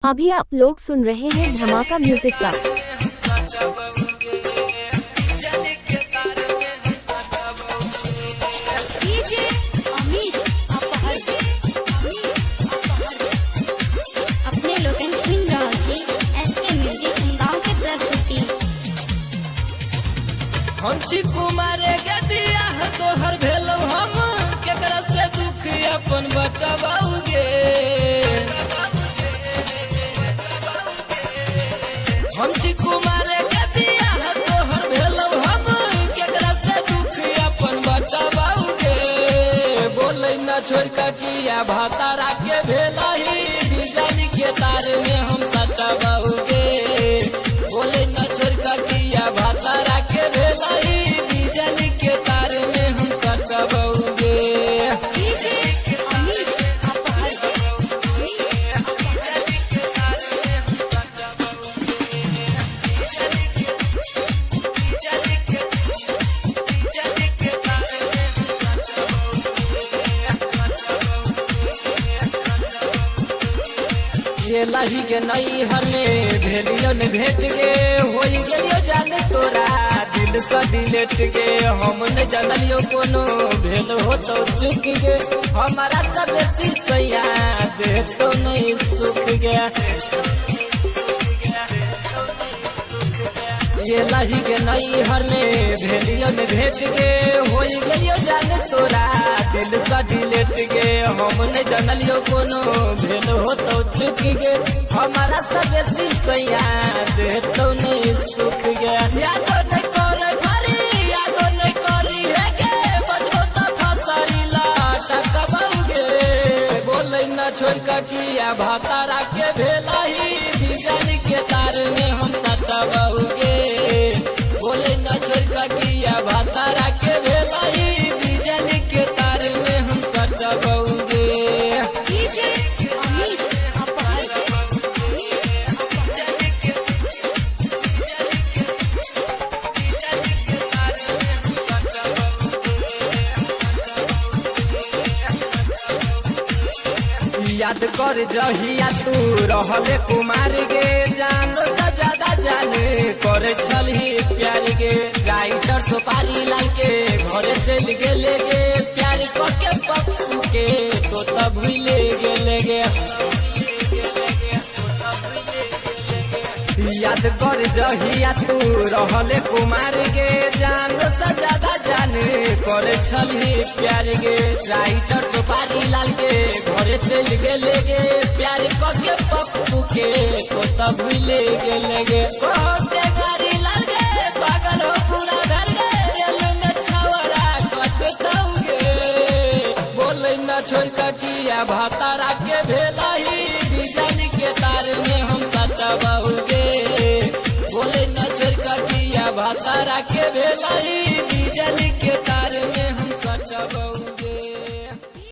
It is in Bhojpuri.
अभी आप लोग सुन रहे हैं धमाका म्यूजिक का। अपने लोगन सुन रहा छी एसके म्यूजिक गांव के प्रस्तुति। हंसी कुमारे के बियाह तोहर भेलौ हम केकरा से दुख अपन बटवाओगे। हंसी कुमारे के बियाह तोहर भेलौ हम केकरा से दुख अपन बटवाओगे। बोलै ना छोड़ का किया भातारा के भेलही बिजली के तार में हम सटवाओगे। बोले ना छोड़ का किया भातारा के भेलही बिजली के तार में हम सटवाओगे। ये लही के नई हर में भेलियो ने भेट गे होई गेलियो जाने तोरा दिल से डिलेट गे। हम न जानलियो कोनो भेल हो तो चुक गे हमारा सब बेसी सैया दे तो नहीं सुख गया। ये लही के नई हर में भेलियो ने भेट गे होई गेलियो जाने तोरा दिल से डिलेट गे। हम न जानलियो कोनो भेल हो तो चुक गे हमारा सब बेसी सैया दे तो नहीं सुख गया। याद नहीं करे भरी याद नहीं करी है गे बचबो तो फसरी लटकबोगे। बोलै ना छोड़ का किया भातारा के भेलही बिजली के तार में हम सटवाओगे। बोले ना छोड़ का किया भातारा के भेलही बिजली के तार में हम सटवाओगे। याद कर जहिया तू रहले कुमार गे जान से ज्यादा जाने करे छलही प्यार गे। राइटर सुपारी लाल के घरे चल गेले गे प्यार करके पप्पू के तो तब भूले गेले गे। याद कर जहिया तू रहले कुमार गे जान से ज्यादा जाने करे छलही प्यार गे। राइटर सुपारी लाल के घरे चल गेले गे प्यार करके पप्पू के तो तब भूले गेले गे। कोटे गाड़ी लाल गे पागल हो पूरा ढल गे रेल में छवरा कटतौगे। बोलै ना छोड़ का किया भातारा के भेलही बिजली के तार में हम सटवाओगे। बोले ना छोड़ का किया भातारा के भेलही